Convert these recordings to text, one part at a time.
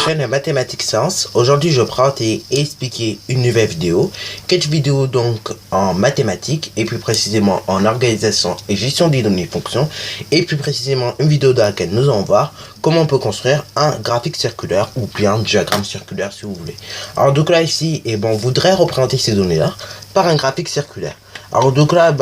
chaîne Mathématiques Sciences. Aujourd'hui, je présente et expliquer une nouvelle vidéo. Quatre vidéos donc en mathématiques et plus précisément en organisation et gestion des données fonctions. Et plus précisément une vidéo dans laquelle nous allons voir comment on peut construire un graphique circulaire ou bien un diagramme circulaire si vous voulez. Alors donc là ici, on voudrait représenter ces données-là par un graphique circulaire. Alors donc là,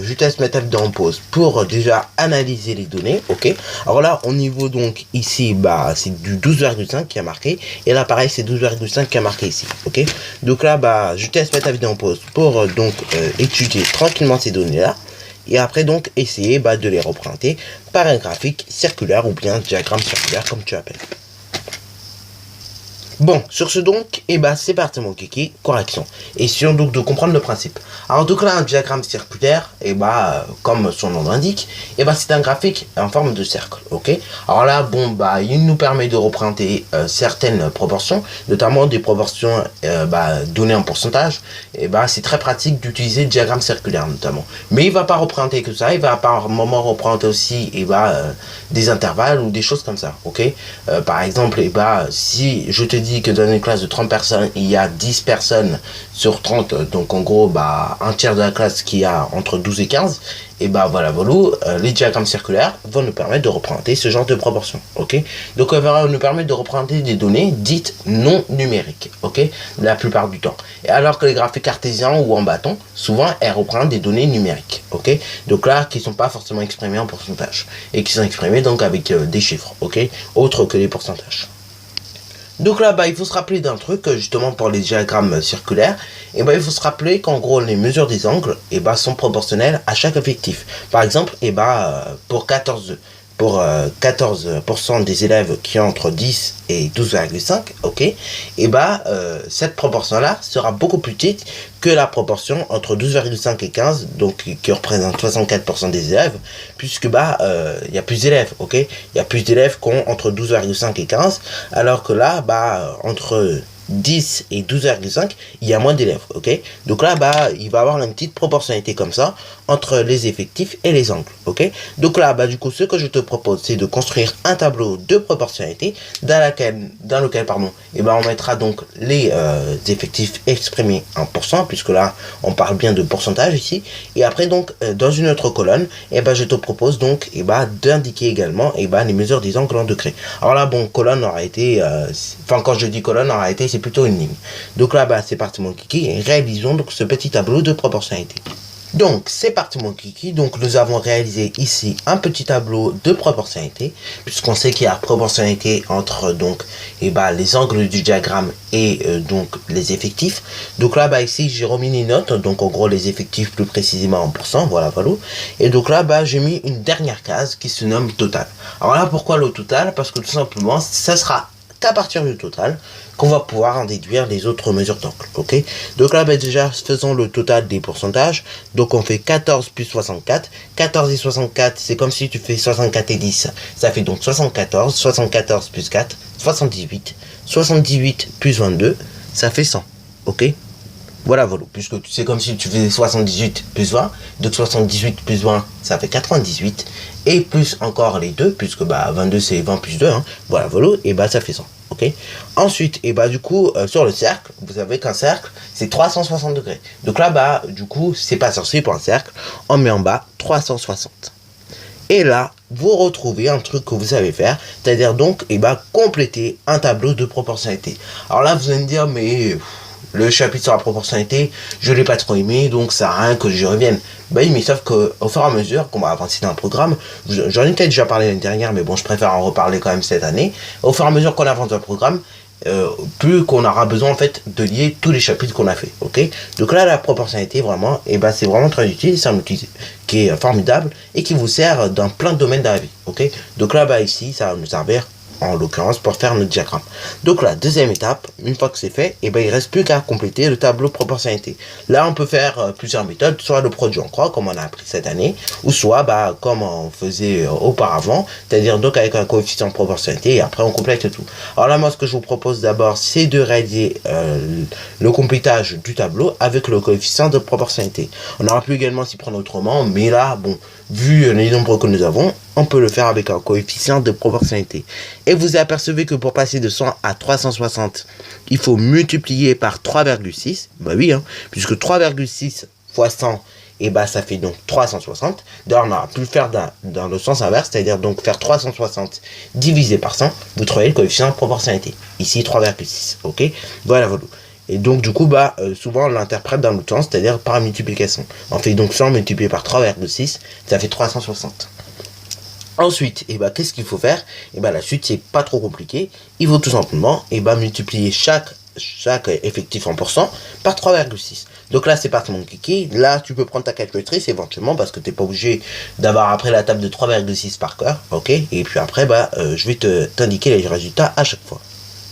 je te laisse mettre la vidéo en pause pour déjà analyser les données, ok. Alors là, au niveau donc ici, c'est du 12,5 qui a marqué, et là pareil, c'est 12,5 qui a marqué ici, ok. Donc là, je te laisse mettre la vidéo en pause pour étudier tranquillement ces données-là, et après donc essayer de les représenter par un graphique circulaire ou bien un diagramme circulaire comme tu appelles. Bon, sur ce donc, c'est parti mon kiki, correction. Essayons donc de comprendre le principe. Alors donc là, un diagramme circulaire, comme son nom l'indique, c'est un graphique en forme de cercle, ok. Alors là, il nous permet de représenter certaines proportions, notamment des proportions données en pourcentage. C'est très pratique d'utiliser le diagramme circulaire notamment. Mais il va pas représenter que ça, il va par un moment représenter aussi des intervalles ou des choses comme ça, ok. Par exemple, si je te dis que dans une classe de 30 personnes, il y a 10 personnes sur 30, donc en gros, un tiers de la classe qui a entre 12 et 15, les diagrammes circulaires vont nous permettre de représenter ce genre de proportions, ok. Donc, ça va nous permettre de représenter des données dites non numériques, ok, la plupart du temps. Et alors que les graphiques cartésiens ou en bâton, souvent, elles représentent des données numériques, ok. Donc là, qui ne sont pas forcément exprimées en pourcentage, et qui sont exprimées donc avec des chiffres, ok, autres que les pourcentages. Donc là, il faut se rappeler d'un truc, justement pour les diagrammes circulaires, il faut se rappeler qu'en gros, les mesures des angles, sont proportionnelles à chaque effectif. Par exemple, pour 14% des élèves qui ont entre 10 et 12,5, ok, cette proportion-là sera beaucoup plus petite que la proportion entre 12,5 et 15, donc qui représente 64% des élèves, puisque il y a plus d'élèves, ok, il y a plus d'élèves qui ont entre 12,5 et 15, alors que là, entre 10 et 12,5, il y a moins d'élèves, ok. Donc là, il va y avoir une petite proportionnalité comme ça entre les effectifs et les angles, ok. Donc là, du coup, ce que je te propose, c'est de construire un tableau de proportionnalité dans lequel, on mettra donc les effectifs exprimés en pourcent, puisque là, on parle bien de pourcentage ici. Et après, donc, dans une autre colonne, je te propose donc, d'indiquer également, les mesures des angles en degrés. Alors là, colonne aura été, quand je dis colonne, en réalité, c'est plutôt une ligne. Donc là, c'est parti mon kiki, et réalisons donc ce petit tableau de proportionnalité. Donc, c'est parti mon kiki, donc nous avons réalisé ici un petit tableau de proportionnalité, puisqu'on sait qu'il y a proportionnalité entre donc, les angles du diagramme et donc les effectifs. Donc là, ici, j'ai remis les notes, donc en gros les effectifs plus précisément en pourcent, voilà. Et donc là, j'ai mis une dernière case qui se nomme total. Alors là, pourquoi le total? Parce que tout simplement, ça sera qu'à partir du total qu'on va pouvoir en déduire les autres mesures d'angle, ok. Donc là, déjà, faisons le total des pourcentages. Donc on fait 14 plus 64. 14 et 64, c'est comme si tu fais 64 et 10. Ça fait donc 74. 74 plus 4, 78. 78 plus 22, ça fait 100, ok. Voilà, puisque c'est comme si tu faisais 78 plus 20, donc 78 plus 20, ça fait 98, et plus encore les 2, puisque 22 c'est 20 plus 2, hein, et ça fait 100, ok. Ensuite, du coup, sur le cercle, vous savez qu'un cercle, c'est 360 degrés. Donc là, du coup, c'est pas sorcier pour un cercle, on met en bas 360. Et là, vous retrouvez un truc que vous savez faire, c'est-à-dire donc, compléter un tableau de proportionnalité. Alors là, vous allez me dire, mais le chapitre sur la proportionnalité, je l'ai pas trop aimé, donc ça sert à rien que j'y revienne. Oui, mais sauf qu'au fur et à mesure qu'on va avancer dans le programme, j'en ai peut-être déjà parlé l'année dernière, mais bon, je préfère en reparler quand même cette année. Au fur et à mesure qu'on avance dans le programme, plus qu'on aura besoin en fait de lier tous les chapitres qu'on a fait, ok. Donc là, la proportionnalité vraiment, c'est vraiment très utile, c'est un outil qui est formidable et qui vous sert dans plein de domaines de la vie, ok. Donc là, ici, ça va nous servir en l'occurrence pour faire notre diagramme. Donc la deuxième étape, une fois que c'est fait, il ne reste plus qu'à compléter le tableau proportionnalité. Là, on peut faire plusieurs méthodes, soit le produit en croix, comme on a appris cette année, ou soit comme on faisait auparavant, c'est-à-dire donc avec un coefficient de proportionnalité, et après on complète tout. Alors là, moi, ce que je vous propose d'abord, c'est de réaliser le complétage du tableau avec le coefficient de proportionnalité. On aura pu également s'y prendre autrement, mais là, vu les nombres que nous avons, on peut le faire avec un coefficient de proportionnalité. Et vous apercevez que pour passer de 100 à 360, il faut multiplier par 3,6. Bah oui, hein, puisque 3,6 fois 100, et bah ça fait donc 360. D'ailleurs, on aura pu le faire dans le sens inverse, c'est-à-dire donc faire 360 divisé par 100. Vous trouvez le coefficient de proportionnalité. Ici, 3,6. Ok, voilà, voilà. Et donc, du coup, souvent, on l'interprète dans l'autre sens, c'est-à-dire par multiplication. On fait donc 100 multiplié par 3,6, ça fait 360. Ensuite, qu'est-ce qu'il faut faire? La suite, c'est pas trop compliqué. Il faut tout simplement multiplier chaque effectif en pourcent par 3,6. Donc là, c'est parti mon kiki. Là, tu peux prendre ta calculatrice éventuellement parce que tu n'es pas obligé d'avoir après la table de 3,6 par cœur. Ok. Et puis après, je vais t'indiquer les résultats à chaque fois.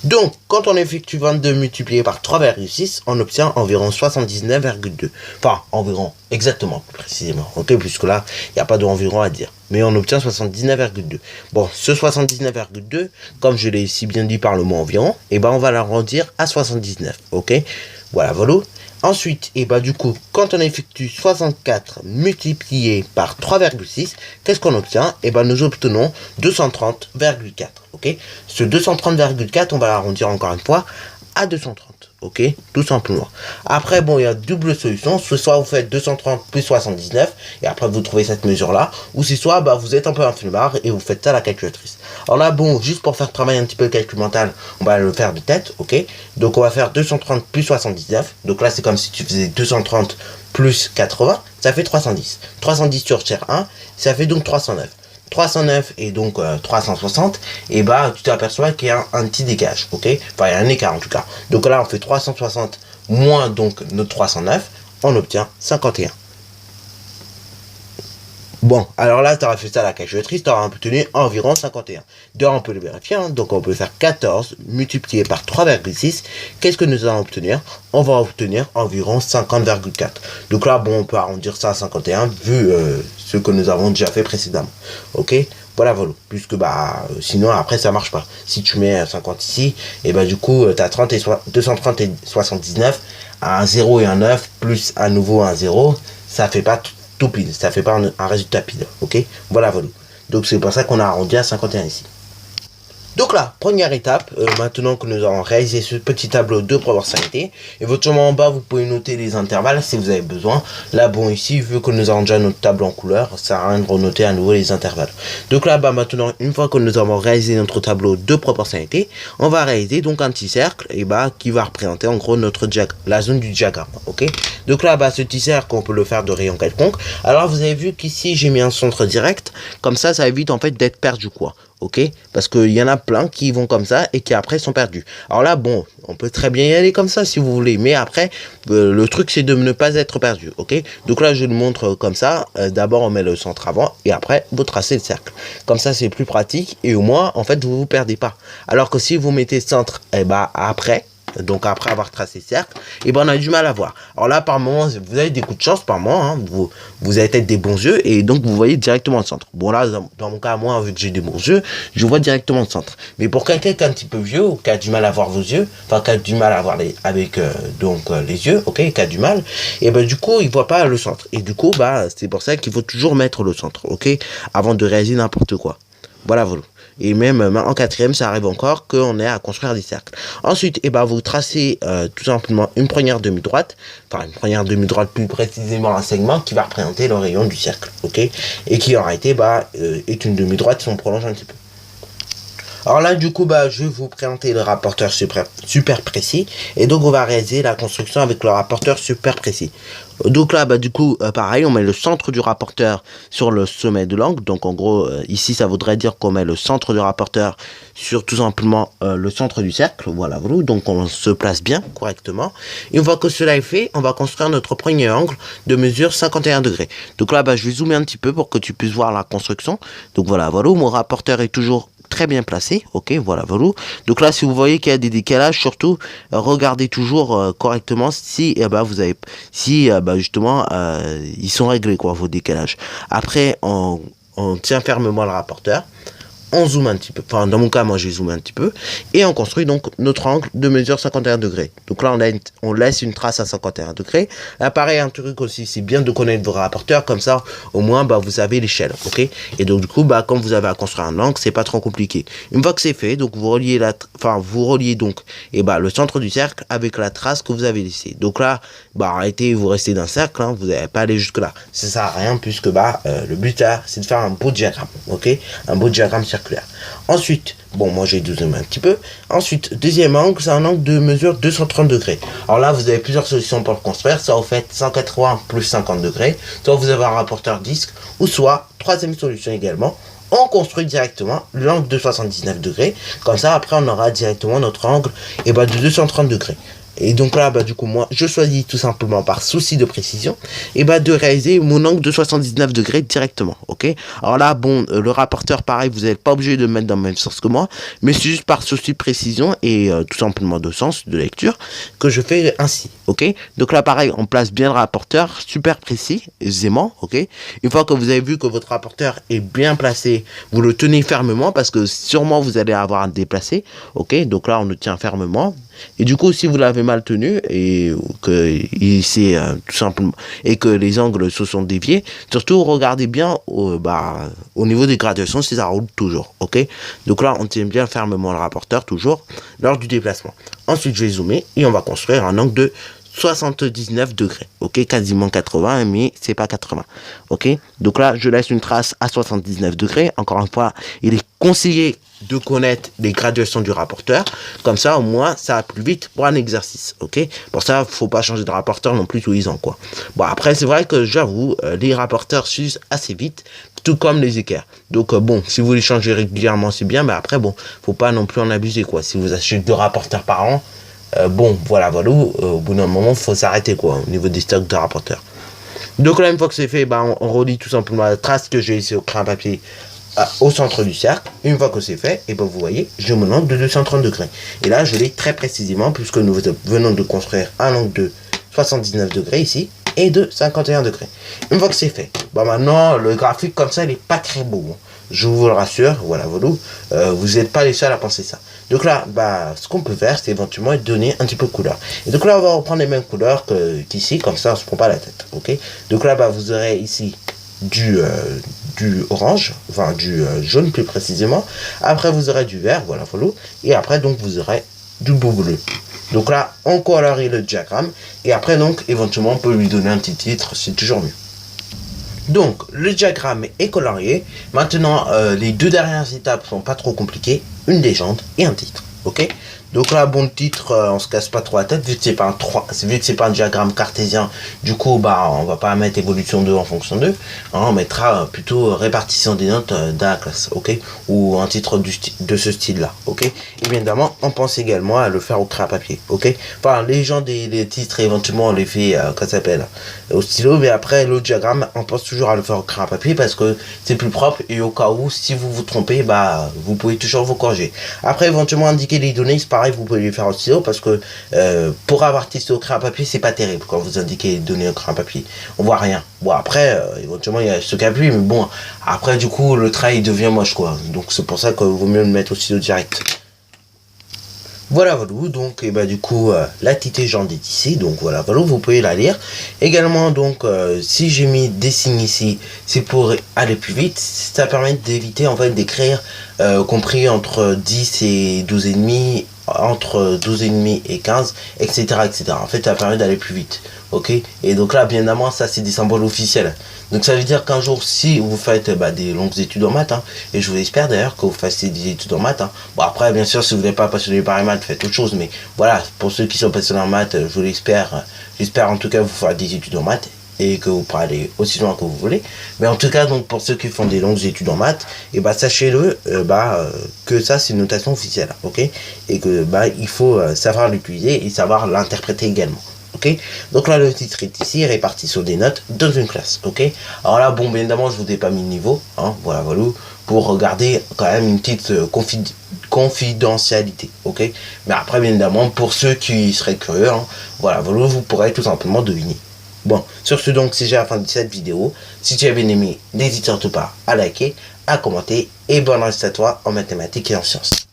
Donc, quand on effectue 22 multiplié par 3,6, on obtient environ 79,2. Enfin, environ, exactement, plus précisément. Ok, puisque là, il n'y a pas d'environ à dire. Mais on obtient 79,2. Bon, ce 79,2, comme je l'ai si bien dit par le mot environ, on va l'arrondir à 79. Ok, voilà, voilà. Ensuite, du coup, quand on effectue 64 multiplié par 3,6, qu'est-ce qu'on obtient? Nous obtenons 230,4. Ok, ce 230,4, on va l'arrondir encore une fois à 230. Ok, tout simplement. Après, il y a double solution. Soit vous faites 230 plus 79, et après vous trouvez cette mesure-là, ou c'est soit vous êtes un peu un flemmard et vous faites ça à la calculatrice. Alors là, juste pour faire travailler un petit peu le calcul mental, on va le faire de tête, ok. Donc on va faire 230 plus 79. Donc là, c'est comme si tu faisais 230 plus 80, ça fait 310. 310 sur tiers 1, ça fait donc 309. 309 et donc 360, tu t'aperçois qu'il y a un petit décalage, ok. Enfin, il y a un écart en tout cas. Donc là, on fait 360 moins donc notre 309, on obtient 51. Bon, alors là, tu auras fait ça à la calculatrice, tu auras obtenu environ 51. D'ailleurs, on peut le vérifier, hein. Donc on peut faire 14 multiplié par 3,6. Qu'est-ce que nous allons obtenir? On va obtenir environ 50,4. Donc là, on peut arrondir ça à 51, vu ce que nous avons déjà fait précédemment. Ok, voilà, voilà. Puisque sinon, après, ça marche pas. Si tu mets 50 ici, du coup, tu as 230 et 79, un 0 et un 9, plus à nouveau un 0, ça fait pas tout pile, ça fait pas un résultat pile, ok, voilà, voilà. Donc c'est pour ça qu'on a arrondi à 51 ici. Donc là, première étape, maintenant que nous avons réalisé ce petit tableau de proportionnalité, éventuellement en bas, vous pouvez noter les intervalles si vous avez besoin. Là, ici, vu que nous avons déjà notre tableau en couleur, ça sert à rien de renoter à nouveau les intervalles. Donc là, maintenant, une fois que nous avons réalisé notre tableau de proportionnalité, on va réaliser donc un petit cercle, qui va représenter en gros la zone du diagramme, ok. Donc là, ce petit cercle, on peut le faire de rayon quelconque. Alors, vous avez vu qu'ici, j'ai mis un centre direct, comme ça évite en fait d'être perdu, quoi. Ok, parce qu'il y en a plein qui vont comme ça et qui après sont perdus. Alors là, on peut très bien y aller comme ça si vous voulez, mais après, le truc c'est de ne pas être perdu. Ok, donc là je le montre comme ça. D'abord on met le centre avant et après vous tracez le cercle. Comme ça c'est plus pratique et au moins en fait vous vous perdez pas. Alors que si vous mettez centre, après. Donc après avoir tracé cercle, on a du mal à voir. Alors là par moment vous avez des coups de chance par moment, hein, vous avez peut-être des bons yeux et donc vous voyez directement le centre. Bon là dans mon cas moi vu que j'ai des bons yeux, je vois directement le centre. Mais pour quelqu'un qui est un petit peu vieux ou qui a du mal à voir vos yeux, enfin qui a du mal à voir les yeux, ok, qui a du mal, et du coup il voit pas le centre. Et du coup c'est pour ça qu'il faut toujours mettre le centre, ok, avant de réaliser n'importe quoi. Voilà, voilà. Et même en quatrième, ça arrive encore qu'on est à construire des cercles. Ensuite, vous tracez tout simplement une première demi-droite, enfin une première demi-droite plus précisément un segment qui va représenter le rayon du cercle, ok, et qui en réalité est une demi-droite si on prolonge un petit peu. Alors là, du coup, je vais vous présenter le rapporteur super précis. Et donc, on va réaliser la construction avec le rapporteur super précis. Donc là, du coup, pareil, on met le centre du rapporteur sur le sommet de l'angle. Donc, en gros, ici, ça voudrait dire qu'on met le centre du rapporteur sur tout simplement le centre du cercle. Voilà, voilà. Donc, on se place bien, correctement. Et une fois que cela est fait, on va construire notre premier angle de mesure 51 degrés. Donc là, je vais zoomer un petit peu pour que tu puisses voir la construction. Donc, voilà, voilà. Mon rapporteur est toujours très bien placé, ok, voilà, voilà. Donc là, si vous voyez qu'il y a des décalages, surtout regardez toujours correctement si justement ils sont réglés, quoi, vos décalages. Après, on tient fermement le rapporteur, on zoome un petit peu, enfin dans mon cas moi j'ai zoomé un petit peu, et on construit donc notre angle de mesure 51 degrés. Donc là on laisse une trace à 51 degrés. Là pareil, un truc aussi, c'est bien de connaître vos rapporteurs, comme ça au moins vous avez l'échelle, ok. Et donc du coup quand vous avez à construire un angle, c'est pas trop compliqué. Une fois que c'est fait, donc vous reliez donc le centre du cercle avec la trace que vous avez laissée. Donc là arrêtez, vous restez dans le cercle, hein, vous n'allez pas aller jusque là, ça sert à rien, puisque le but là c'est de faire un beau diagramme, ok, un beau diagramme circulaire. Ensuite, moi j'ai zoomé un petit peu. Ensuite, deuxième angle, c'est un angle de mesure 230 degrés. Alors là, vous avez plusieurs solutions pour le construire. Soit vous faites 180 plus 50 degrés, soit vous avez un rapporteur disque, ou soit, troisième solution également, on construit directement l'angle de 79 degrés. Comme ça, après, on aura directement notre angle de 230 degrés. Et donc là, du coup, moi, je choisis tout simplement par souci de précision, de réaliser mon angle de 79 degrés directement, ok. Alors là, le rapporteur, pareil, vous n'êtes pas obligé de le mettre dans la même sens que moi, mais c'est juste par souci de précision et tout simplement de sens, de lecture, que je fais ainsi, ok. Donc là, pareil, on place bien le rapporteur, super précis, aisément, ok. Une fois que vous avez vu que votre rapporteur est bien placé, vous le tenez fermement, parce que sûrement vous allez avoir à le déplacer, ok. Donc là, on le tient fermement. Et du coup, si vous l'avez mal tenu et que tout simplement et que les angles se sont déviés, surtout regardez bien au niveau des graduations si ça roule toujours, ok. Donc là, on tient bien fermement le rapporteur toujours lors du déplacement. Ensuite, je vais zoomer et on va construire un angle de 79 degrés, ok, quasiment 80, mais c'est pas 80, ok. Donc là, je laisse une trace à 79 degrés. Encore une fois, il est conseillé de connaître les graduations du rapporteur, comme ça au moins ça va plus vite pour un exercice, ok. Pour ça, faut pas changer de rapporteur non plus tous les ans, quoi. Après, c'est vrai que j'avoue, les rapporteurs s'usent assez vite, tout comme les équerres. Donc si vous les changez régulièrement, c'est bien, mais après faut pas non plus en abuser, quoi. Si vous achetez 2 rapporteurs par an, au bout d'un moment, faut s'arrêter, quoi, au niveau des stocks de rapporteurs. Donc là, une fois que c'est fait, on relie tout simplement la trace que j'ai laissée au crayon papier au centre du cercle. Une fois que c'est fait, vous voyez, je mon angle de 230 degrés. Et là, je l'ai très précisément, puisque nous venons de construire un angle de 79 degrés ici, et de 51 degrés. Une fois que c'est fait, maintenant, le graphique comme ça, il n'est pas très beau, hein. Je vous le rassure, vous n'êtes pas les seuls à penser ça. Donc là, ce qu'on peut faire, c'est éventuellement donner un petit peu de couleur. Et donc là, on va reprendre les mêmes couleurs qu'ici, comme ça, on se prend pas la tête, ok. Donc là, vous aurez ici du orange, enfin du jaune plus précisément. Après, vous aurez du vert, et après, donc, vous aurez du beau bleu. Donc là, on colorie le diagramme, et après, donc, éventuellement, on peut lui donner un petit titre, c'est toujours mieux. Donc, le diagramme est colorié. Maintenant, les deux dernières étapes sont pas trop compliquées. Une légende et un titre, ok. Donc là, le titre, on se casse pas trop la tête, vu que c'est pas un diagramme cartésien. Du coup, on va pas mettre évolution 2 en fonction 2. On mettra plutôt répartition des notes dans la classe, ok. Ou un titre de ce style-là, ok. Et bien évidemment, on pense également à le faire au crayon à papier, ok. Enfin, les gens des titres, éventuellement, on les fait, au stylo. Mais après, le diagramme, on pense toujours à le faire au crayon à papier parce que c'est plus propre. Et au cas où, si vous vous trompez, vous pouvez toujours vous corriger. Après, éventuellement, indiquer les données, c'est pareil, vous pouvez les faire au stylo parce que pour avoir testé au crayon à papier, c'est pas terrible quand vous indiquez les données au crayon à papier. On voit rien. Après, éventuellement, il y a ce cas plus, mais après, du coup, le trait, il devient moche, quoi. Donc, c'est pour ça qu'il vaut mieux le mettre au stylo direct. Donc du coup la petite légende est ici, donc vous pouvez la lire également. Donc si j'ai mis des signes ici, c'est pour aller plus vite. Ça permet d'éviter en fait d'écrire compris entre 10 et 12 et demi, entre 12 et demi et 15, etc. En fait, ça permet d'aller plus vite, ok. Et donc là, bien évidemment, ça c'est des symboles officiels. Donc ça veut dire qu'un jour, si vous faites des longues études en maths, et je vous espère d'ailleurs que vous fassiez des études en maths, après, bien sûr, si vous n'êtes pas passionné par les maths, faites autre chose. Mais voilà, pour ceux qui sont passionnés en maths, je l'espère. J'espère en tout cas vous faire des études en maths et que vous pourrez aller aussi loin que vous voulez. Mais en tout cas, donc pour ceux qui font des longues études en maths, sachez-le, que ça c'est une notation officielle, ok. Et que il faut savoir l'utiliser et savoir l'interpréter également. Okay. Donc là le titre est ici réparti sur des notes dans une classe, ok. Alors là bien évidemment je vous ai pas mis le niveau, pour regarder quand même une petite confidentialité, ok. Mais après bien évidemment pour ceux qui seraient curieux, vous pourrez tout simplement deviner. Bon, sur ce donc c'est déjà la fin de cette vidéo. Si tu as bien aimé, n'hésite surtout pas à liker, à commenter et bonne reste à toi en mathématiques et en sciences.